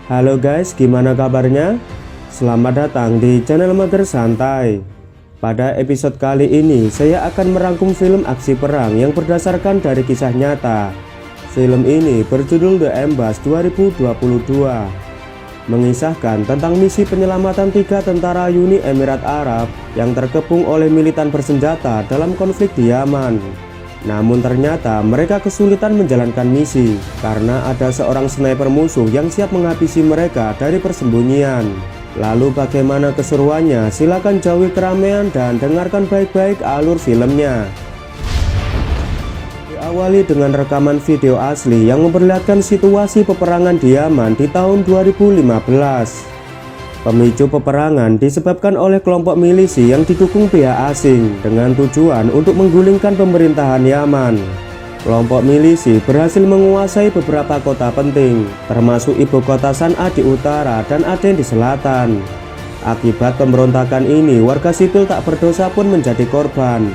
Halo guys, gimana kabarnya? Selamat datang di channel Mager Santai. Pada episode kali ini, saya akan merangkum film aksi perang yang berdasarkan dari kisah nyata. Film ini berjudul The Embassy 2022, mengisahkan tentang misi penyelamatan 3 tentara Uni Emirat Arab yang terkepung oleh militan bersenjata dalam konflik di Yaman. Namun ternyata mereka kesulitan menjalankan misi karena ada seorang sniper musuh yang siap menghabisi mereka dari persembunyian. Lalu bagaimana keseruannya? Silakan jauhi keramaian dan dengarkan baik-baik alur filmnya. Diawali dengan rekaman video asli yang memperlihatkan situasi peperangan di Yaman di tahun 2015. Pemicu peperangan disebabkan oleh kelompok milisi yang didukung pihak asing dengan tujuan untuk menggulingkan pemerintahan Yaman. Kelompok milisi berhasil menguasai beberapa kota penting, termasuk ibu kota San'a di utara dan Aden di selatan. Akibat pemberontakan ini, warga sipil tak berdosa pun menjadi korban.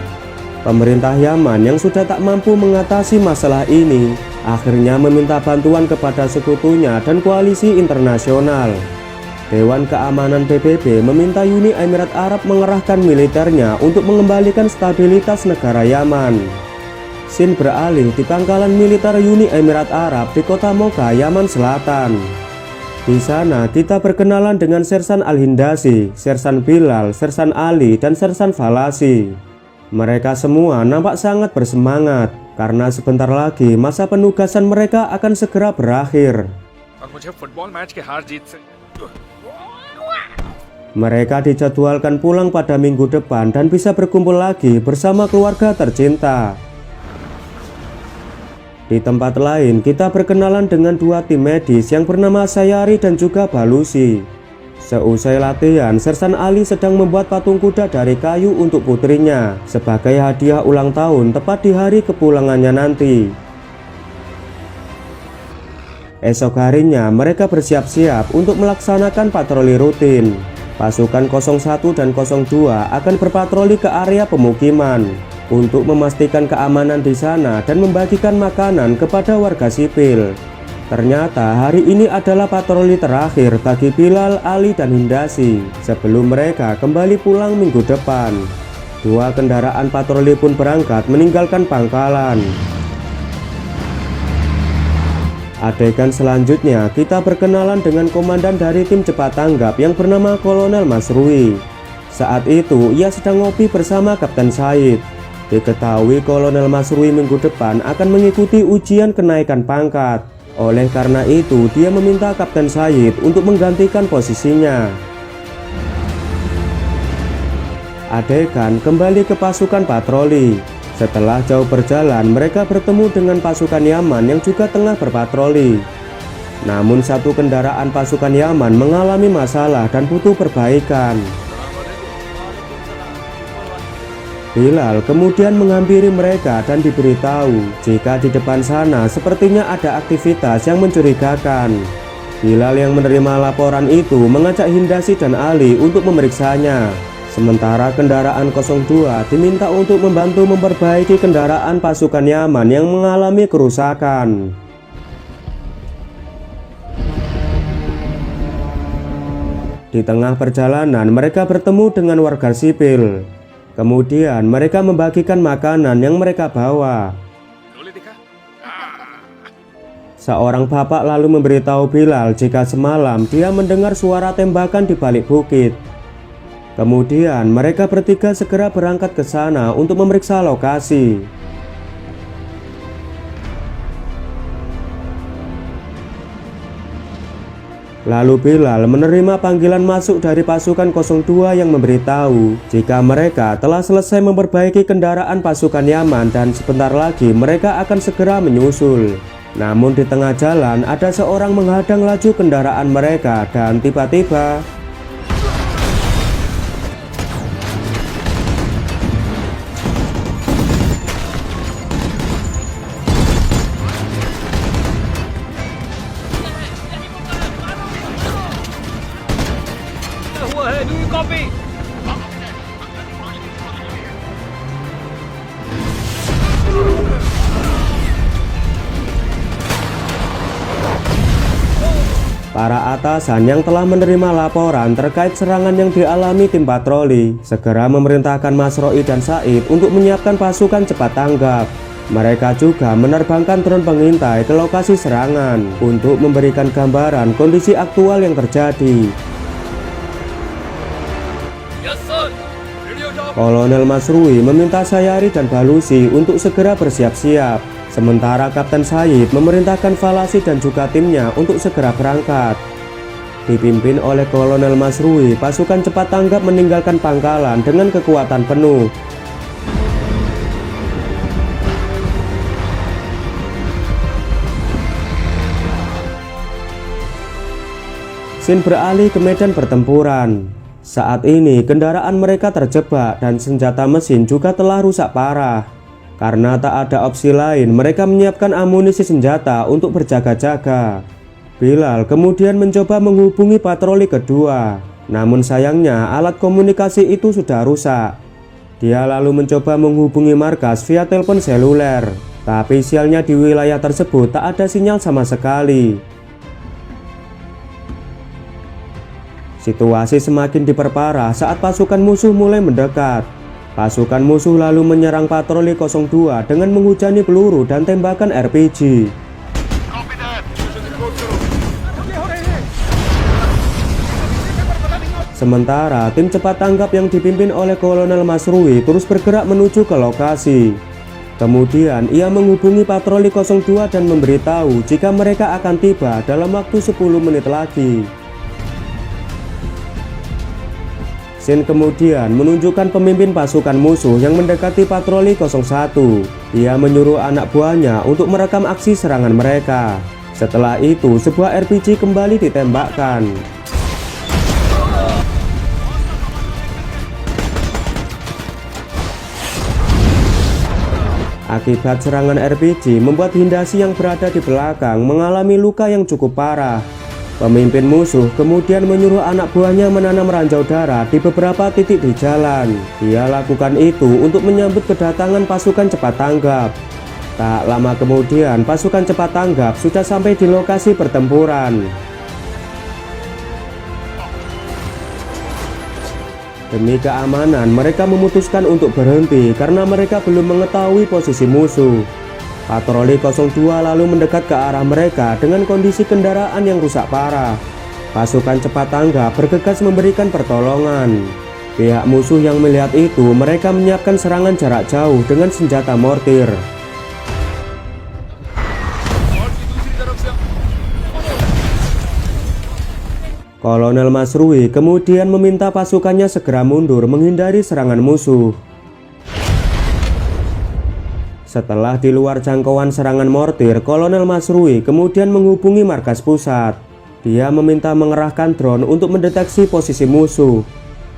Pemerintah Yaman yang sudah tak mampu mengatasi masalah ini, akhirnya meminta bantuan kepada sekutunya dan koalisi internasional. Dewan Keamanan PBB meminta Uni Emirat Arab mengerahkan militernya untuk mengembalikan stabilitas negara Yaman. Scene beralih di pangkalan militer Uni Emirat Arab di kota Mocha, Yaman Selatan. Di sana kita berkenalan dengan Sersan Al-Hindasi, Sersan Bilal, Sersan Ali, dan Sersan Falasi. Mereka semua nampak sangat bersemangat karena sebentar lagi masa penugasan mereka akan segera berakhir. Mereka dijadwalkan pulang pada minggu depan dan bisa berkumpul lagi bersama keluarga tercinta. Di tempat lain kita berkenalan dengan 2 tim medis yang bernama Sayari dan juga Balusi. Seusai latihan, Sersan Ali sedang membuat patung kuda dari kayu untuk putrinya sebagai hadiah ulang tahun tepat di hari kepulangannya nanti. Esok harinya mereka bersiap-siap untuk melaksanakan patroli rutin. Pasukan 01 dan 02 akan berpatroli ke area pemukiman untuk memastikan keamanan di sana dan membagikan makanan kepada warga sipil. Ternyata hari ini adalah patroli terakhir bagi Bilal, Ali, dan Hindasi sebelum mereka kembali pulang minggu depan. 2 kendaraan patroli pun berangkat meninggalkan pangkalan. Adegan selanjutnya kita berkenalan dengan komandan dari tim cepat tanggap yang bernama Kolonel Masrui. Saat itu ia sedang ngopi bersama Kapten Said. Diketahui Kolonel Masrui minggu depan akan mengikuti ujian kenaikan pangkat. Oleh karena itu dia meminta Kapten Said untuk menggantikan posisinya. Adegan kembali ke pasukan patroli. Setelah jauh berjalan, mereka bertemu dengan pasukan Yaman yang juga tengah berpatroli. Namun satu kendaraan pasukan Yaman mengalami masalah dan butuh perbaikan. Bilal kemudian menghampiri mereka dan diberitahu jika di depan sana sepertinya ada aktivitas yang mencurigakan. Bilal yang menerima laporan itu mengajak Hindasi dan Ali untuk memeriksanya. Sementara kendaraan 02 diminta untuk membantu memperbaiki kendaraan pasukan Yaman yang mengalami kerusakan. Di tengah perjalanan mereka bertemu dengan warga sipil. Kemudian mereka membagikan makanan yang mereka bawa. Seorang bapak lalu memberitahu Bilal jika semalam dia mendengar suara tembakan di balik bukit. Kemudian mereka bertiga segera berangkat ke sana untuk memeriksa lokasi. Lalu Bilal menerima panggilan masuk dari pasukan 02 yang memberitahu jika mereka telah selesai memperbaiki kendaraan pasukan Yaman dan sebentar lagi mereka akan segera menyusul. Namun di tengah jalan ada seorang menghadang laju kendaraan mereka dan tiba-tiba Para atasan yang telah menerima laporan terkait serangan yang dialami tim patroli segera memerintahkan Masroi dan Said untuk menyiapkan pasukan cepat tanggap. Mereka juga menerbangkan drone pengintai ke lokasi serangan untuk memberikan gambaran kondisi aktual yang terjadi. Kolonel Masrui meminta Sayari dan Balusi untuk segera bersiap-siap, sementara Kapten Said memerintahkan Falasi dan juga timnya untuk segera berangkat. Dipimpin oleh Kolonel Masrui, pasukan cepat tanggap meninggalkan pangkalan dengan kekuatan penuh. Scene beralih ke medan pertempuran. Saat ini kendaraan mereka terjebak dan senjata mesin juga telah rusak parah. Karena tak ada opsi lain, mereka menyiapkan amunisi senjata untuk berjaga-jaga. Bilal kemudian mencoba menghubungi patroli kedua, namun sayangnya alat komunikasi itu sudah rusak. Dia lalu mencoba menghubungi markas via telepon seluler, tapi sialnya di wilayah tersebut tak ada sinyal sama sekali. Situasi semakin diperparah saat pasukan musuh mulai mendekat. Pasukan musuh lalu menyerang patroli 02 dengan menghujani peluru dan tembakan RPG. Sementara tim cepat tanggap yang dipimpin oleh Kolonel Masrui terus bergerak menuju ke lokasi. Kemudian ia menghubungi patroli 02 dan memberitahu jika mereka akan tiba dalam waktu 10 menit lagi. Scene kemudian menunjukkan pemimpin pasukan musuh yang mendekati patroli 01. Dia menyuruh anak buahnya untuk merekam aksi serangan mereka. Setelah itu sebuah RPG kembali ditembakkan. Akibat serangan RPG membuat Hindashi yang berada di belakang mengalami luka yang cukup parah. Pemimpin musuh kemudian menyuruh anak buahnya menanam ranjau darah di beberapa titik di jalan. Dia lakukan itu untuk menyambut kedatangan pasukan cepat tanggap. Tak lama kemudian pasukan cepat tanggap sudah sampai di lokasi pertempuran. Demi keamanan mereka memutuskan untuk berhenti karena mereka belum mengetahui posisi musuh. Patroli 02 lalu mendekat ke arah mereka dengan kondisi kendaraan yang rusak parah. Pasukan cepat tanggap bergegas memberikan pertolongan. Pihak musuh yang melihat itu, mereka menyiapkan serangan jarak jauh dengan senjata mortir. Kolonel Masrui kemudian meminta pasukannya segera mundur menghindari serangan musuh. Setelah di luar jangkauan serangan mortir, Kolonel Masrui kemudian menghubungi markas pusat. Dia meminta mengerahkan drone untuk mendeteksi posisi musuh.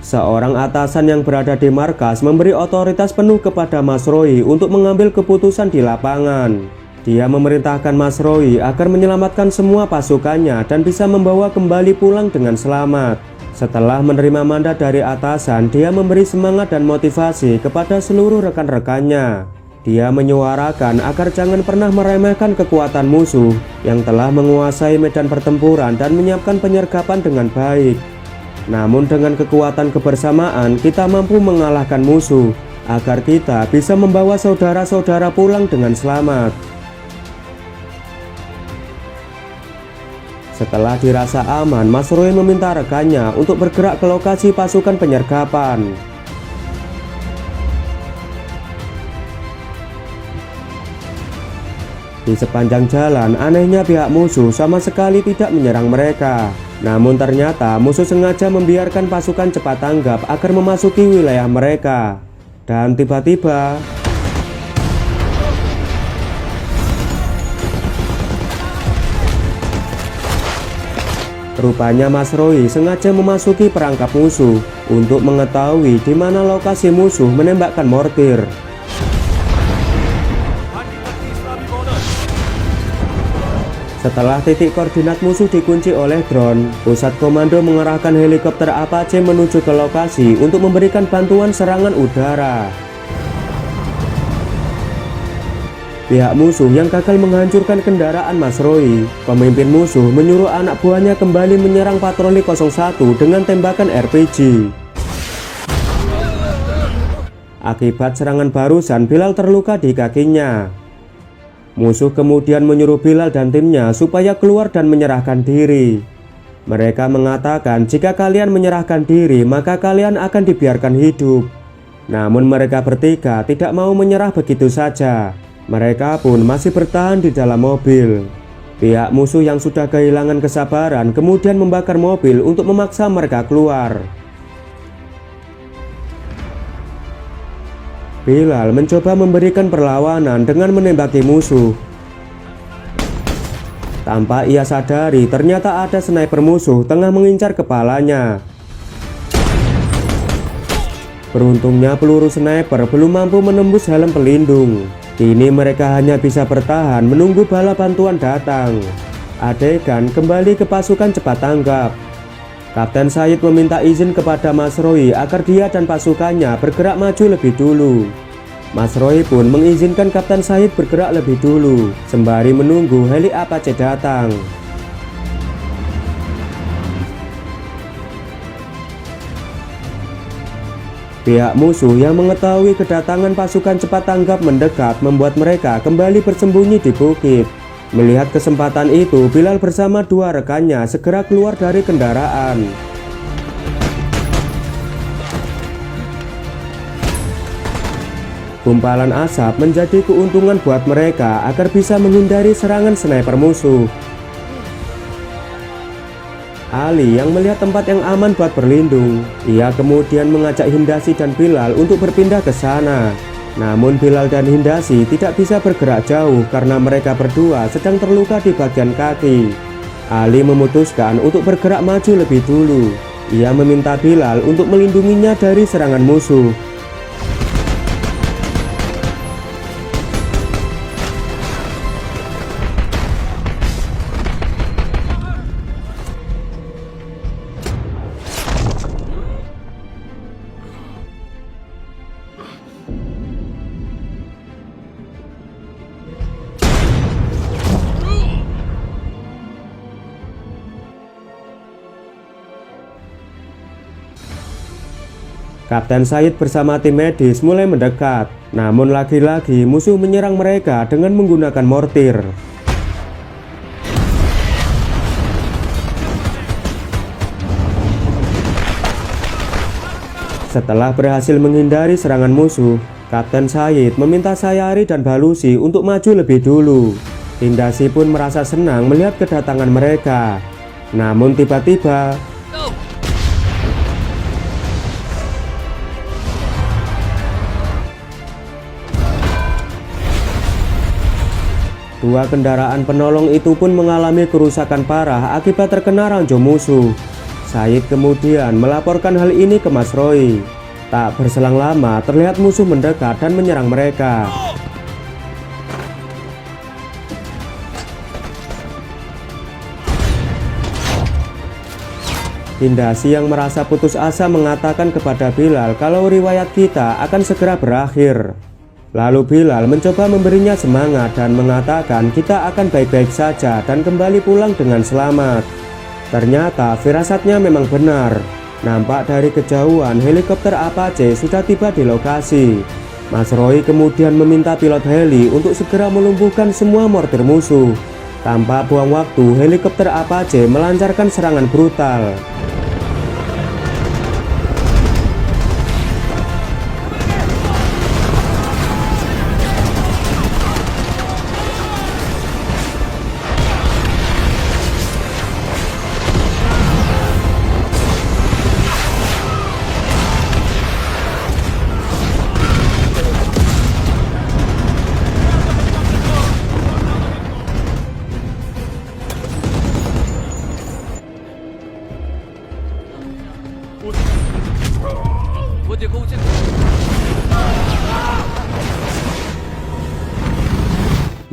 Seorang atasan yang berada di markas memberi otoritas penuh kepada Masrui untuk mengambil keputusan di lapangan. Dia memerintahkan Masrui agar menyelamatkan semua pasukannya dan bisa membawa kembali pulang dengan selamat. Setelah menerima mandat dari atasan, dia memberi semangat dan motivasi kepada seluruh rekan-rekannya. Dia menyuarakan agar jangan pernah meremehkan kekuatan musuh yang telah menguasai medan pertempuran dan menyiapkan penyergapan dengan baik. Namun dengan kekuatan kebersamaan kita mampu mengalahkan musuh agar kita bisa membawa saudara-saudara pulang dengan selamat. Setelah dirasa aman, Masrui meminta rekannya untuk bergerak ke lokasi pasukan penyergapan. Di sepanjang jalan, anehnya pihak musuh sama sekali tidak menyerang mereka. Namun ternyata musuh sengaja membiarkan pasukan cepat tanggap agar memasuki wilayah mereka. Dan tiba-tiba rupanya Masrui sengaja memasuki perangkap musuh untuk mengetahui di mana lokasi musuh menembakkan mortir. Setelah titik koordinat musuh dikunci oleh drone, pusat komando mengerahkan helikopter Apache menuju ke lokasi untuk memberikan bantuan serangan udara. Pihak musuh yang gagal menghancurkan kendaraan Mas Roy, pemimpin musuh menyuruh anak buahnya kembali menyerang patroli 01 dengan tembakan RPG. Akibat serangan barusan, Bilal terluka di kakinya. Musuh kemudian menyuruh Bilal dan timnya supaya keluar dan menyerahkan diri. Mereka mengatakan jika kalian menyerahkan diri maka kalian akan dibiarkan hidup. Namun mereka bertiga tidak mau menyerah begitu saja. Mereka pun masih bertahan di dalam mobil. Pihak musuh yang sudah kehilangan kesabaran kemudian membakar mobil untuk memaksa mereka keluar. Bilal mencoba memberikan perlawanan dengan menembaki musuh. Tanpa ia sadari, ternyata ada sniper musuh tengah mengincar kepalanya. Beruntungnya peluru sniper belum mampu menembus helm pelindung. Kini mereka hanya bisa bertahan menunggu bala bantuan datang. Adegan kembali ke pasukan cepat tanggap. Kapten Syed meminta izin kepada Mas Roy agar dia dan pasukannya bergerak maju lebih dulu. Mas Roy pun mengizinkan Kapten Syed bergerak lebih dulu, sembari menunggu heli Apache datang. Pihak musuh yang mengetahui kedatangan pasukan cepat tanggap mendekat membuat mereka kembali bersembunyi di bukit. Melihat kesempatan itu, Bilal bersama dua rekannya segera keluar dari kendaraan. Gumpalan asap menjadi keuntungan buat mereka agar bisa menghindari serangan sniper musuh. Ali yang melihat tempat yang aman buat berlindung, ia kemudian mengajak Hindasi dan Bilal untuk berpindah ke sana. Namun Bilal dan Hindasi tidak bisa bergerak jauh karena mereka berdua sedang terluka di bagian kaki. Ali memutuskan untuk bergerak maju lebih dulu. Ia meminta Bilal untuk melindunginya dari serangan musuh. Kapten Syed bersama tim medis mulai mendekat, namun lagi-lagi musuh menyerang mereka dengan menggunakan mortir. Setelah berhasil menghindari serangan musuh, Kapten Syed meminta Sayari dan Balusi untuk maju lebih dulu. Hindasi pun merasa senang melihat kedatangan mereka. Namun tiba-tiba dua kendaraan penolong itu pun mengalami kerusakan parah akibat terkena ranjau musuh. Syed kemudian melaporkan hal ini ke Mas Roy. Tak berselang lama terlihat musuh mendekat dan menyerang mereka. Hindasi yang merasa putus asa mengatakan kepada Bilal kalau riwayat kita akan segera berakhir. Lalu Bilal mencoba memberinya semangat dan mengatakan kita akan baik-baik saja dan kembali pulang dengan selamat. Ternyata firasatnya memang benar. Nampak dari kejauhan helikopter Apache sudah tiba di lokasi. Mas Roy kemudian meminta pilot heli untuk segera melumpuhkan semua mortir musuh. Tanpa buang waktu, helikopter Apache melancarkan serangan brutal.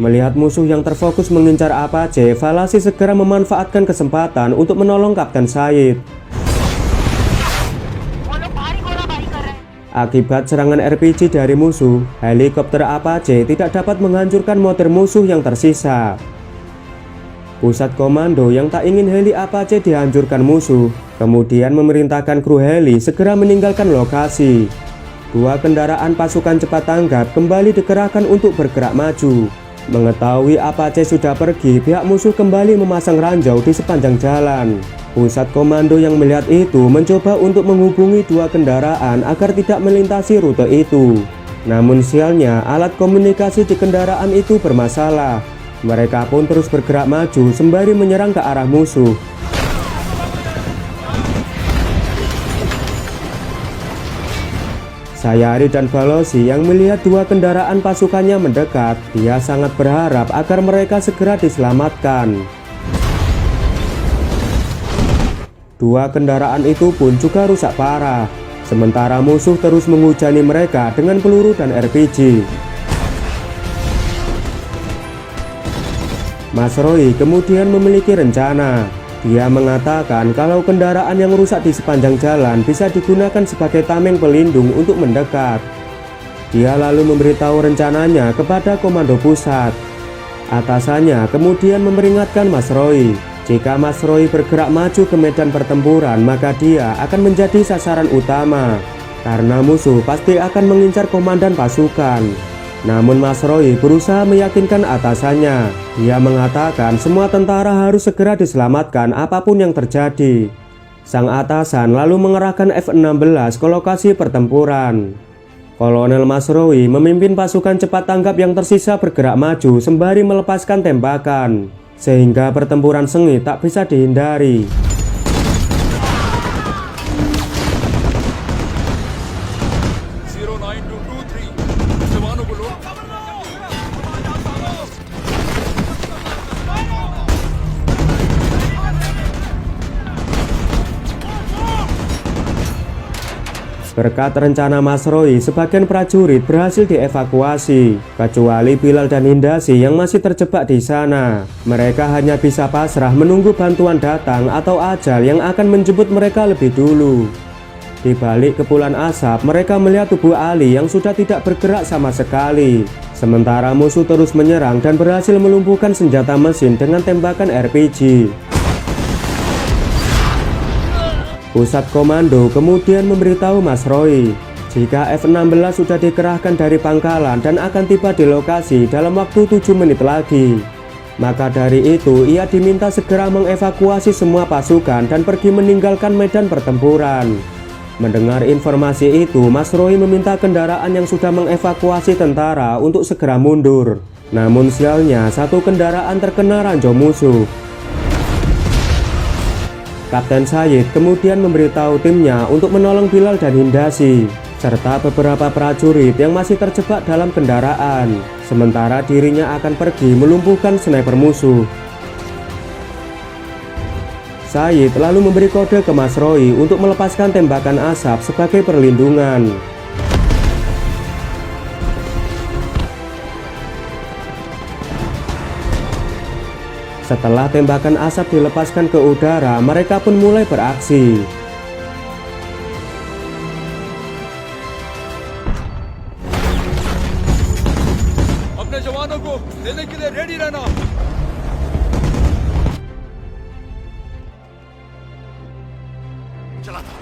Melihat musuh yang terfokus mengincar Apache, Valasi segera memanfaatkan kesempatan untuk menolong Kapten Syed. Akibat serangan RPG dari musuh, helikopter Apache tidak dapat menghancurkan mortir musuh yang tersisa. Pusat komando yang tak ingin heli Apache dihancurkan musuh, kemudian memerintahkan kru heli segera meninggalkan lokasi. Dua kendaraan pasukan cepat tanggap kembali dikerahkan untuk bergerak maju. Mengetahui Apache sudah pergi, pihak musuh kembali memasang ranjau di sepanjang jalan. Pusat komando yang melihat itu mencoba untuk menghubungi dua kendaraan agar tidak melintasi rute itu. Namun sialnya alat komunikasi di kendaraan itu bermasalah. Mereka pun terus bergerak maju sembari menyerang ke arah musuh. Sayari dan Balozi yang melihat dua kendaraan pasukannya mendekat, dia sangat berharap agar mereka segera diselamatkan. Dua kendaraan itu pun juga rusak parah, sementara musuh terus menghujani mereka dengan peluru dan RPG. Mas Roy kemudian memiliki rencana. Dia mengatakan kalau kendaraan yang rusak di sepanjang jalan bisa digunakan sebagai tameng pelindung untuk mendekat. Dia lalu memberitahu rencananya kepada komando pusat. Atasannya kemudian memperingatkan Mas Roy. Jika Mas Roy bergerak maju ke medan pertempuran, maka dia akan menjadi sasaran utama, karena musuh pasti akan mengincar komandan pasukan. Namun Mas Roy berusaha meyakinkan atasannya. Dia mengatakan semua tentara harus segera diselamatkan apapun yang terjadi. Sang atasan lalu mengerahkan F-16 ke lokasi pertempuran. Kolonel Mas Roy memimpin pasukan cepat tanggap yang tersisa bergerak maju sembari melepaskan tembakan, sehingga pertempuran sengit tak bisa dihindari. Berkat rencana Mas Roy, sebagian prajurit berhasil dievakuasi, kecuali Bilal dan Hindasi yang masih terjebak di sana. Mereka hanya bisa pasrah menunggu bantuan datang atau ajal yang akan menjemput mereka lebih dulu. Di balik kepulan asap, mereka melihat tubuh Ali yang sudah tidak bergerak sama sekali. Sementara musuh terus menyerang dan berhasil melumpuhkan senjata mesin dengan tembakan RPG. Pusat komando kemudian memberitahu Mas Roy jika F-16 sudah dikerahkan dari pangkalan dan akan tiba di lokasi dalam waktu 7 menit lagi. Maka dari itu ia diminta segera mengevakuasi semua pasukan dan pergi meninggalkan medan pertempuran. Mendengar informasi itu, Mas Roy meminta kendaraan yang sudah mengevakuasi tentara untuk segera mundur. Namun sialnya satu kendaraan terkena ranjau musuh. Kapten Sayid kemudian memberitahu timnya untuk menolong Bilal dan Hindasi, serta beberapa prajurit yang masih terjebak dalam kendaraan, sementara dirinya akan pergi melumpuhkan sniper musuh. Sayid lalu memberi kode ke Mas Roy untuk melepaskan tembakan asap sebagai perlindungan. Setelah tembakan asap dilepaskan ke udara, mereka pun mulai beraksi. अपने जवानों को लेने के लिए रेडी रहना। चला था।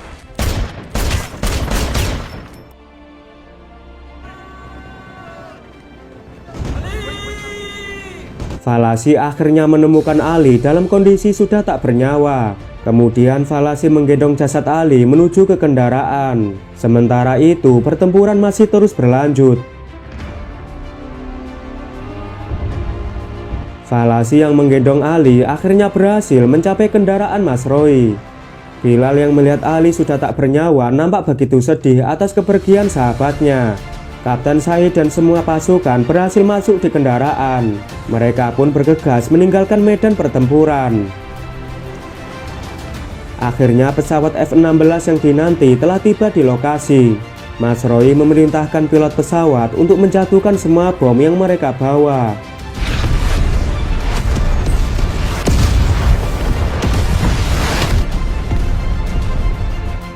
Falasi akhirnya menemukan Ali dalam kondisi sudah tak bernyawa. Kemudian Falasi menggendong jasad Ali menuju ke kendaraan. Sementara itu pertempuran masih terus berlanjut. Falasi yang menggendong Ali akhirnya berhasil mencapai kendaraan Mas Roy. Bilal yang melihat Ali sudah tak bernyawa nampak begitu sedih atas kepergian sahabatnya. Kapten Sayid dan semua pasukan berhasil masuk di kendaraan. Mereka pun bergegas meninggalkan medan pertempuran. Akhirnya pesawat F-16 yang dinanti telah tiba di lokasi. Mas Roy memerintahkan pilot pesawat untuk menjatuhkan semua bom yang mereka bawa.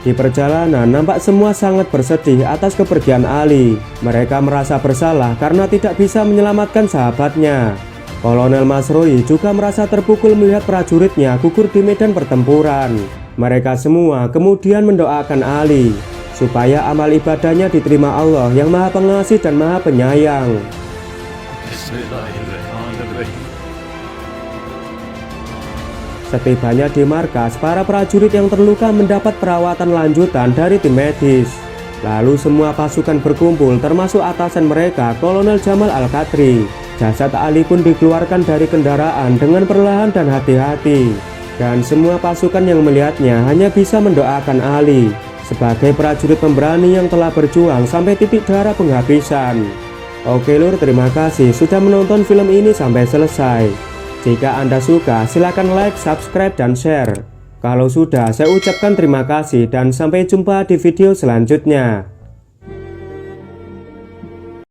Di perjalanan nampak semua sangat bersedih atas kepergian Ali. Mereka merasa bersalah karena tidak bisa menyelamatkan sahabatnya. Kolonel Masroi juga merasa terpukul melihat prajuritnya gugur di medan pertempuran. Mereka semua kemudian mendoakan Ali supaya amal ibadahnya diterima Allah yang Maha Pengasih dan Maha Penyayang. Setibanya di markas, para prajurit yang terluka mendapat perawatan lanjutan dari tim medis. Lalu semua pasukan berkumpul termasuk atasan mereka, Kolonel Jamal Al-Qadri. Jasad Ali pun dikeluarkan dari kendaraan dengan perlahan dan hati-hati. Dan semua pasukan yang melihatnya hanya bisa mendoakan Ali sebagai prajurit pemberani yang telah berjuang sampai titik darah penghabisan. Oke lur, terima kasih sudah menonton film ini sampai selesai. Jika Anda suka, silakan like, subscribe, dan share. Kalau sudah, saya ucapkan terima kasih dan sampai jumpa di video selanjutnya.